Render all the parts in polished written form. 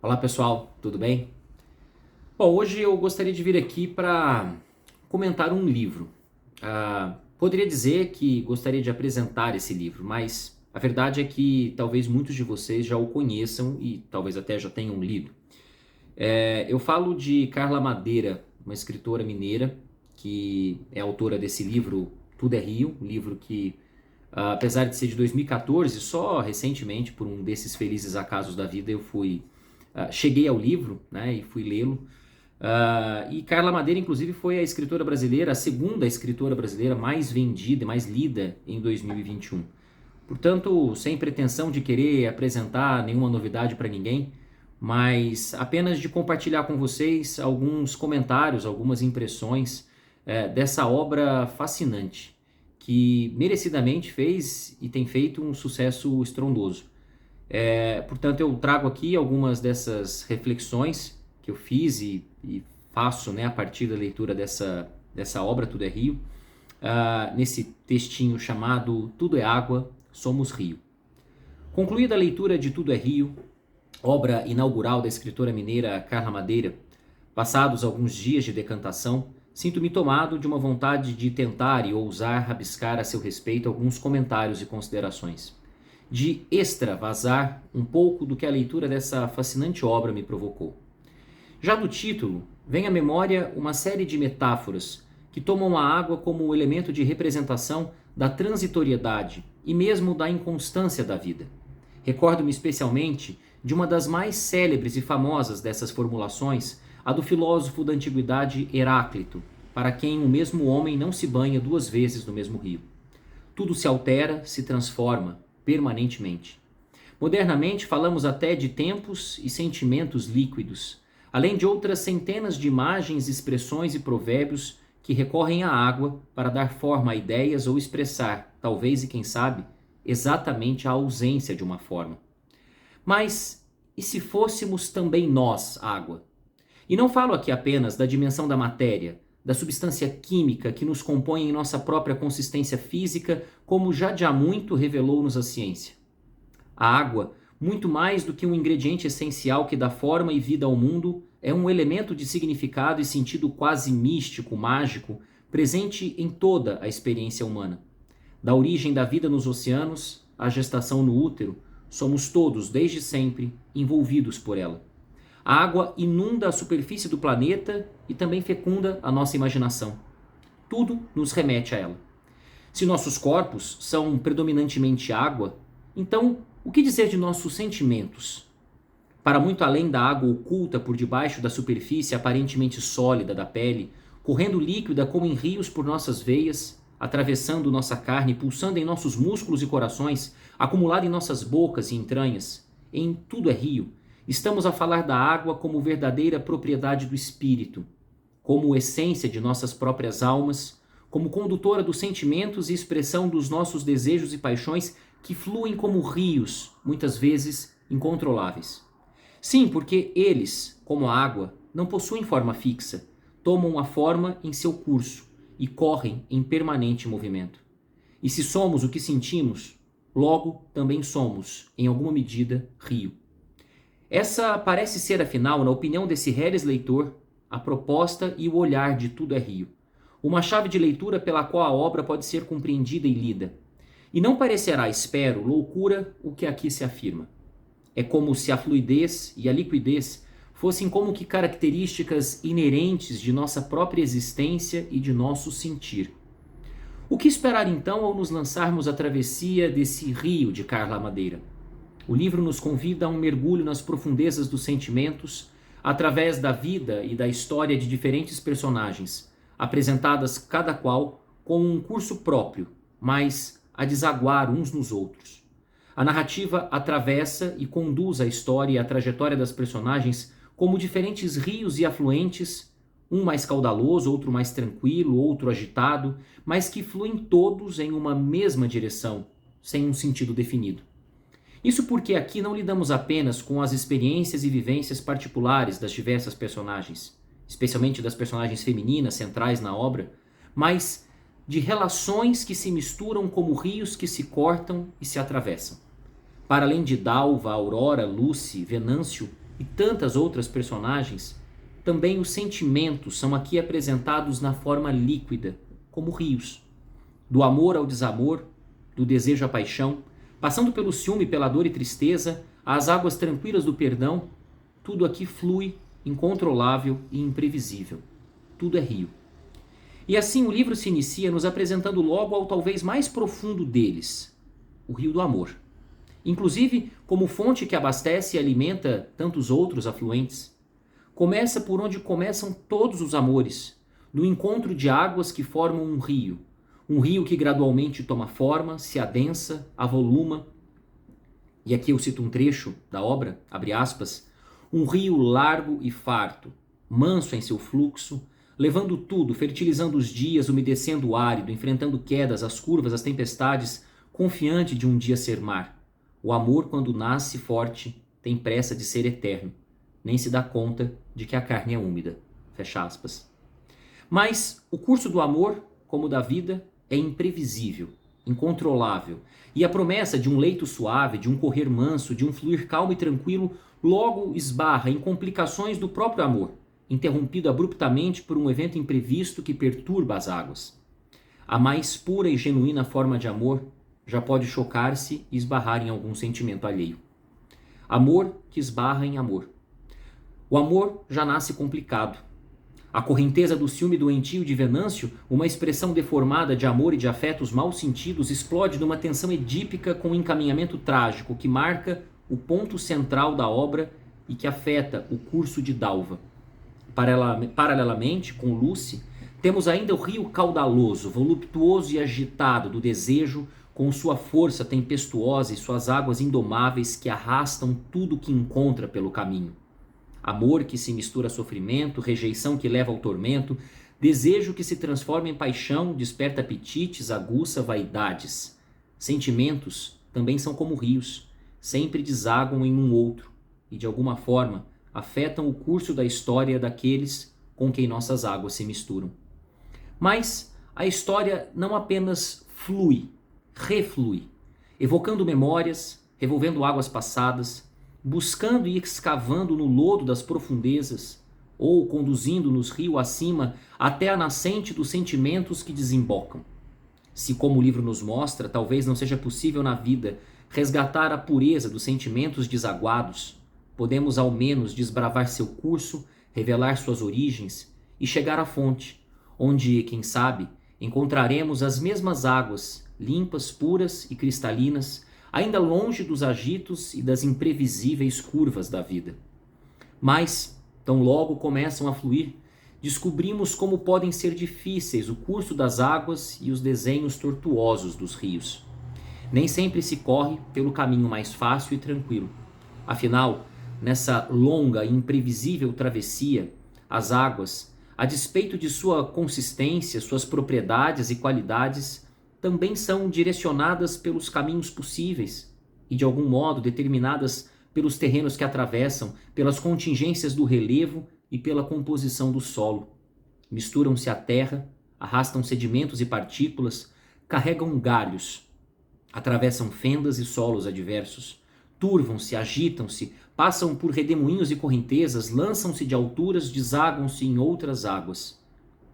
Olá pessoal, tudo bem? Bom, hoje eu gostaria de vir aqui para comentar um livro. Poderia dizer que gostaria de apresentar esse livro, mas a verdade é que talvez muitos de vocês já o conheçam e talvez até já tenham lido. Eu falo de Carla Madeira, uma escritora mineira que é autora desse livro Tudo é Rio, um livro que, apesar de ser de 2014, só recentemente, por um desses felizes acasos da vida, cheguei ao livro, né, e fui lê-lo. E Carla Madeira, inclusive, foi a escritora brasileira, a segunda escritora brasileira mais vendida e mais lida em 2021. Portanto, sem pretensão de querer apresentar nenhuma novidade para ninguém, mas apenas de compartilhar com vocês alguns comentários, algumas impressões dessa obra fascinante, que merecidamente fez e tem feito um sucesso estrondoso. Portanto, eu trago aqui algumas dessas reflexões que eu fiz e faço, né, a partir da leitura dessa obra, Tudo é Rio, nesse textinho chamado Tudo é Água, Somos Rio. Concluída a leitura de Tudo é Rio, obra inaugural da escritora mineira Carla Madeira, passados alguns dias de decantação, sinto-me tomado de uma vontade de tentar e ousar rabiscar a seu respeito alguns comentários e considerações, de extravasar um pouco do que a leitura dessa fascinante obra me provocou. Já no título, vem à memória uma série de metáforas que tomam a água como elemento de representação da transitoriedade e mesmo da inconstância da vida. Recordo-me especialmente de uma das mais célebres e famosas dessas formulações, a do filósofo da antiguidade Heráclito, para quem o mesmo homem não se banha duas vezes no mesmo rio. Tudo se altera, se transforma, permanentemente. Modernamente falamos até de tempos e sentimentos líquidos, além de outras centenas de imagens, expressões e provérbios que recorrem à água para dar forma a ideias ou expressar, talvez e quem sabe, exatamente a ausência de uma forma. Mas e se fôssemos também nós água? E não falo aqui apenas da dimensão da matéria, da substância química que nos compõe em nossa própria consistência física, como já de há muito revelou-nos a ciência. A água, muito mais do que um ingrediente essencial que dá forma e vida ao mundo, é um elemento de significado e sentido quase místico, mágico, presente em toda a experiência humana. Da origem da vida nos oceanos à gestação no útero, somos todos, desde sempre, envolvidos por ela. A água inunda a superfície do planeta e também fecunda a nossa imaginação. Tudo nos remete a ela. Se nossos corpos são predominantemente água, então o que dizer de nossos sentimentos? Para muito além da água oculta por debaixo da superfície aparentemente sólida da pele, correndo líquida como em rios por nossas veias, atravessando nossa carne, pulsando em nossos músculos e corações, acumulada em nossas bocas e entranhas, em tudo é rio, estamos a falar da água como verdadeira propriedade do espírito, como essência de nossas próprias almas, como condutora dos sentimentos e expressão dos nossos desejos e paixões que fluem como rios, muitas vezes incontroláveis. Sim, porque eles, como a água, não possuem forma fixa, tomam a forma em seu curso e correm em permanente movimento. E se somos o que sentimos, logo também somos, em alguma medida, rio. Essa parece ser, afinal, na opinião desse reles leitor, a proposta e o olhar de Tudo é Rio. Uma chave de leitura pela qual a obra pode ser compreendida e lida. E não parecerá, espero, loucura o que aqui se afirma. É como se a fluidez e a liquidez fossem como que características inerentes de nossa própria existência e de nosso sentir. O que esperar então ao nos lançarmos à travessia desse rio de Carla Madeira? O livro nos convida a um mergulho nas profundezas dos sentimentos, através da vida e da história de diferentes personagens, apresentadas cada qual com um curso próprio, mas a desaguar uns nos outros. A narrativa atravessa e conduz a história e a trajetória das personagens como diferentes rios e afluentes, um mais caudaloso, outro mais tranquilo, outro agitado, mas que fluem todos em uma mesma direção, sem um sentido definido. Isso porque aqui não lidamos apenas com as experiências e vivências particulares das diversas personagens, especialmente das personagens femininas centrais na obra, mas de relações que se misturam como rios que se cortam e se atravessam. Para além de Dalva, Aurora, Lucy, Venâncio, e tantas outras personagens, também os sentimentos são aqui apresentados na forma líquida, como rios. Do amor ao desamor, do desejo à paixão, passando pelo ciúme, pela dor e tristeza, às águas tranquilas do perdão, tudo aqui flui, incontrolável e imprevisível. Tudo é rio. E assim o livro se inicia nos apresentando logo ao talvez mais profundo deles, o rio do amor. Inclusive como fonte que abastece e alimenta tantos outros afluentes. Começa por onde começam todos os amores, no encontro de águas que formam um rio que gradualmente toma forma, se adensa, avoluma. E aqui eu cito um trecho da obra, abre aspas, um rio largo e farto, manso em seu fluxo, levando tudo, fertilizando os dias, umedecendo o árido, enfrentando quedas, as curvas, as tempestades, confiante de um dia ser mar. O amor, quando nasce forte, tem pressa de ser eterno, nem se dá conta de que a carne é úmida. Fecha aspas. Mas o curso do amor, como da vida, é imprevisível, incontrolável, e a promessa de um leito suave, de um correr manso, de um fluir calmo e tranquilo, logo esbarra em complicações do próprio amor, interrompido abruptamente por um evento imprevisto que perturba as águas. A mais pura e genuína forma de amor já pode chocar-se e esbarrar em algum sentimento alheio. Amor que esbarra em amor. O amor já nasce complicado. A correnteza do ciúme doentio de Venâncio, uma expressão deformada de amor e de afetos mal sentidos, explode numa tensão edípica com um encaminhamento trágico que marca o ponto central da obra e que afeta o curso de Dalva. Paralelamente, com Lucy, temos ainda o rio caudaloso, voluptuoso e agitado do desejo, com sua força tempestuosa e suas águas indomáveis que arrastam tudo que encontra pelo caminho. Amor que se mistura a sofrimento, rejeição que leva ao tormento, desejo que se transforma em paixão, desperta apetites, aguça vaidades. Sentimentos também são como rios, sempre desaguam em um outro e, de alguma forma, afetam o curso da história daqueles com quem nossas águas se misturam. Mas a história não apenas flui, reflui, evocando memórias, revolvendo águas passadas, buscando e escavando no lodo das profundezas, ou conduzindo-nos rio acima até a nascente dos sentimentos que desembocam. Se, como o livro nos mostra, talvez não seja possível na vida resgatar a pureza dos sentimentos desaguados, podemos ao menos desbravar seu curso, revelar suas origens e chegar à fonte, onde, quem sabe, encontraremos as mesmas águas, limpas, puras e cristalinas, ainda longe dos agitos e das imprevisíveis curvas da vida. Mas, tão logo começam a fluir, descobrimos como podem ser difíceis o curso das águas e os desenhos tortuosos dos rios. Nem sempre se corre pelo caminho mais fácil e tranquilo. Afinal, nessa longa e imprevisível travessia, as águas, a despeito de sua consistência, suas propriedades e qualidades, também são direcionadas pelos caminhos possíveis e, de algum modo, determinadas pelos terrenos que atravessam, pelas contingências do relevo e pela composição do solo. Misturam-se à terra, arrastam sedimentos e partículas, carregam galhos, atravessam fendas e solos adversos, turvam-se, agitam-se, passam por redemoinhos e correntezas, lançam-se de alturas, desaguam-se em outras águas.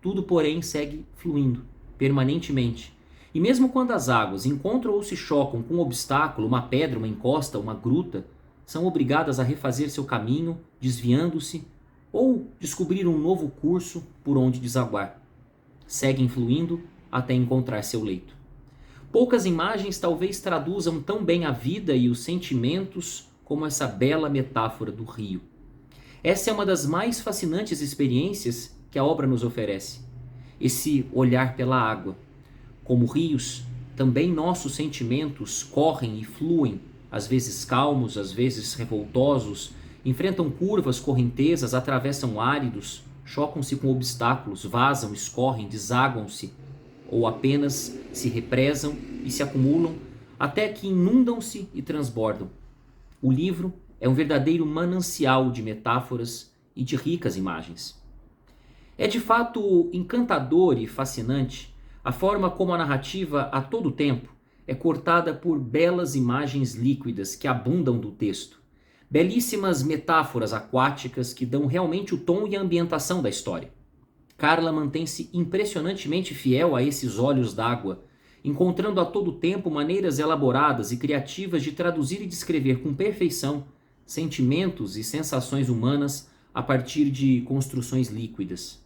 Tudo, porém, segue fluindo, permanentemente. E mesmo quando as águas encontram ou se chocam com um obstáculo, uma pedra, uma encosta, uma gruta, são obrigadas a refazer seu caminho, desviando-se, ou descobrir um novo curso por onde desaguar. Seguem fluindo até encontrar seu leito. Poucas imagens talvez traduzam tão bem a vida e os sentimentos como essa bela metáfora do rio. Essa é uma das mais fascinantes experiências que a obra nos oferece. Esse olhar pela água. Como rios, também nossos sentimentos correm e fluem, às vezes calmos, às vezes revoltosos, enfrentam curvas, correntezas, atravessam áridos, chocam-se com obstáculos, vazam, escorrem, desaguam-se, ou apenas se represam e se acumulam, até que inundam-se e transbordam. O livro é um verdadeiro manancial de metáforas e de ricas imagens. É de fato encantador e fascinante a forma como a narrativa, a todo tempo, é cortada por belas imagens líquidas que abundam do texto, Belíssimas metáforas aquáticas que dão realmente o tom e a ambientação da história. Carla mantém-se impressionantemente fiel a esses olhos d'água, encontrando a todo tempo maneiras elaboradas e criativas de traduzir e descrever com perfeição sentimentos e sensações humanas a partir de construções líquidas.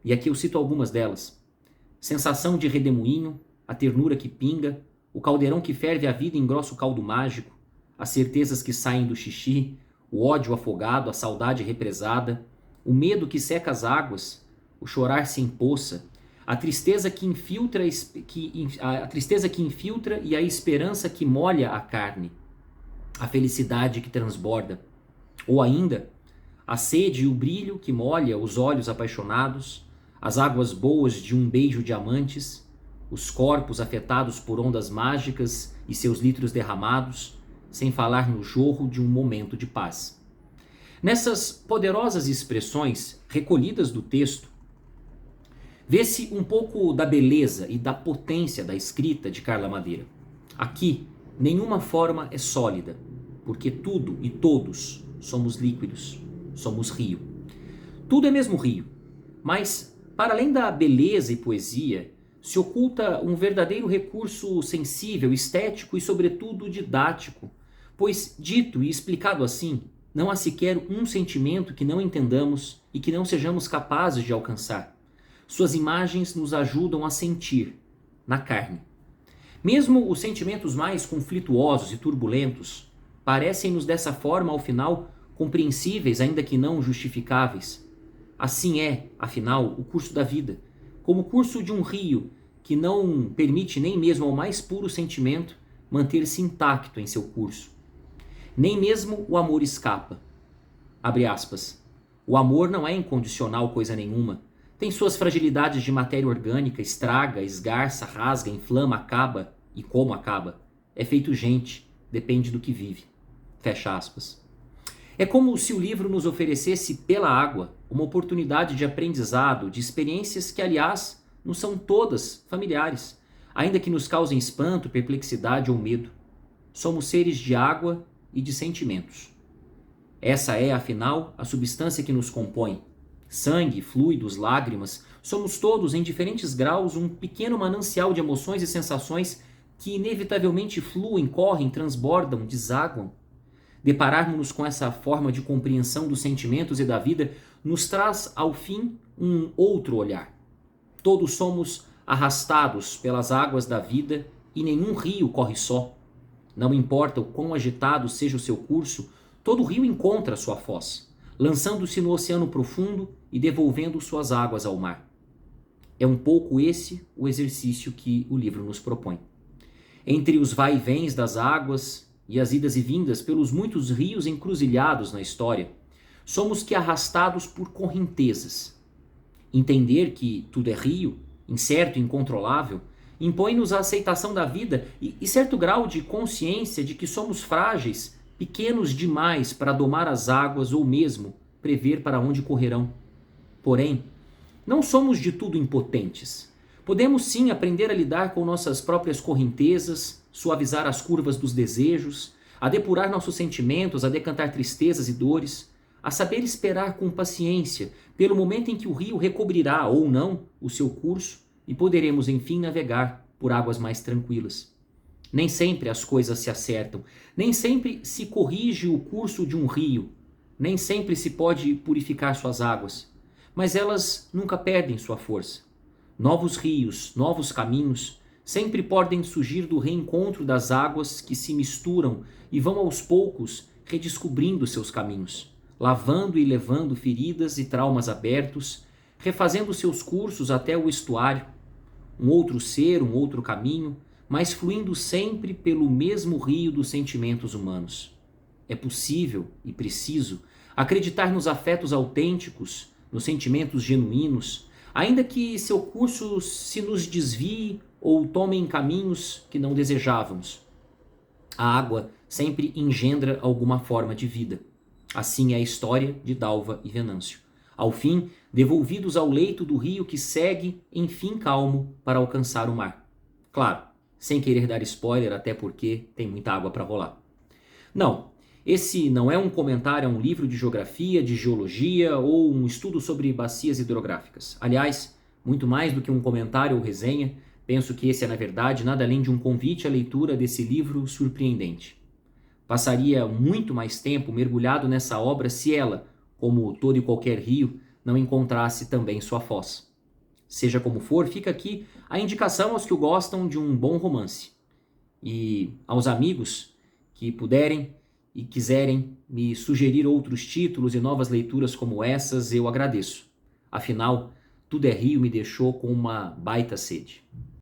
E aqui eu cito algumas delas. Sensação de redemoinho, a ternura que pinga, o caldeirão que ferve a vida em grosso caldo mágico, as certezas que saem do xixi, o ódio afogado, a saudade represada, o medo que seca as águas, o chorar sem poça, a tristeza que infiltra, a tristeza que infiltra e a esperança que molha a carne, a felicidade que transborda, ou ainda a sede e o brilho que molha os olhos apaixonados, as águas boas de um beijo de amantes, os corpos afetados por ondas mágicas e seus litros derramados, sem falar no jorro de um momento de paz. Nessas poderosas expressões recolhidas do texto, vê-se um pouco da beleza e da potência da escrita de Carla Madeira. Aqui, nenhuma forma é sólida, porque tudo e todos somos líquidos, somos rio. Tudo é mesmo rio, mas, para além da beleza e poesia, se oculta um verdadeiro recurso sensível, estético e, sobretudo, didático, pois, dito e explicado assim, não há sequer um sentimento que não entendamos e que não sejamos capazes de alcançar. Suas imagens nos ajudam a sentir, na carne. Mesmo os sentimentos mais conflituosos e turbulentos parecem-nos dessa forma, ao final, compreensíveis, ainda que não justificáveis. Assim é, afinal, o curso da vida, como o curso de um rio que não permite nem mesmo ao mais puro sentimento manter-se intacto em seu curso. Nem mesmo o amor escapa. Abre aspas. O amor não é incondicional coisa nenhuma. Tem suas fragilidades de matéria orgânica, estraga, esgarça, rasga, inflama, acaba. E como acaba? É feito gente, depende do que vive. Fecha aspas. É como se o livro nos oferecesse pela água uma oportunidade de aprendizado, de experiências que, aliás, não são todas familiares, ainda que nos causem espanto, perplexidade ou medo. Somos seres de água e de sentimentos. Essa é, afinal, a substância que nos compõe. Sangue, fluidos, lágrimas, somos todos, em diferentes graus, um pequeno manancial de emoções e sensações que inevitavelmente fluem, correm, transbordam, desaguam. Depararmos-nos com essa forma de compreensão dos sentimentos e da vida nos traz, ao fim, um outro olhar. Todos somos arrastados pelas águas da vida e nenhum rio corre só. Não importa o quão agitado seja o seu curso, todo rio encontra sua foz, lançando-se no oceano profundo e devolvendo suas águas ao mar. É um pouco esse o exercício que o livro nos propõe. Entre os vai-e-vens das águas e as idas e vindas pelos muitos rios encruzilhados na história, somos que arrastados por correntezas. Entender que tudo é rio, incerto e incontrolável, impõe-nos a aceitação da vida e certo grau de consciência de que somos frágeis, pequenos demais para domar as águas ou mesmo prever para onde correrão. Porém, não somos de tudo impotentes. Podemos sim aprender a lidar com nossas próprias correntezas, suavizar as curvas dos desejos, a depurar nossos sentimentos, a decantar tristezas e dores, a saber esperar com paciência pelo momento em que o rio recobrirá ou não o seu curso e poderemos enfim navegar por águas mais tranquilas. Nem sempre as coisas se acertam, nem sempre se corrige o curso de um rio, nem sempre se pode purificar suas águas, mas elas nunca perdem sua força. Novos rios, novos caminhos, sempre podem surgir do reencontro das águas que se misturam e vão aos poucos redescobrindo seus caminhos, lavando e levando feridas e traumas abertos, refazendo seus cursos até o estuário, um outro ser, um outro caminho, mas fluindo sempre pelo mesmo rio dos sentimentos humanos. É possível e preciso acreditar nos afetos autênticos, nos sentimentos genuínos, ainda que seu curso se nos desvie ou tome em caminhos que não desejávamos. A água sempre engendra alguma forma de vida. Assim é a história de Dalva e Venâncio. Ao fim, devolvidos ao leito do rio que segue, enfim calmo, para alcançar o mar. Claro, sem querer dar spoiler, até porque tem muita água para rolar. Não, Esse não é um comentário a um livro de geografia, de geologia ou um estudo sobre bacias hidrográficas. Aliás, muito mais do que um comentário ou resenha, penso que esse é, na verdade, nada além de um convite à leitura desse livro surpreendente. Passaria muito mais tempo mergulhado nessa obra se ela, como todo e qualquer rio, não encontrasse também sua foz. Seja como for, fica aqui a indicação aos que gostam de um bom romance. E aos amigos que puderem e quiserem me sugerir outros títulos e novas leituras como essas, eu agradeço. Afinal, Tudo é Rio me deixou com uma baita sede.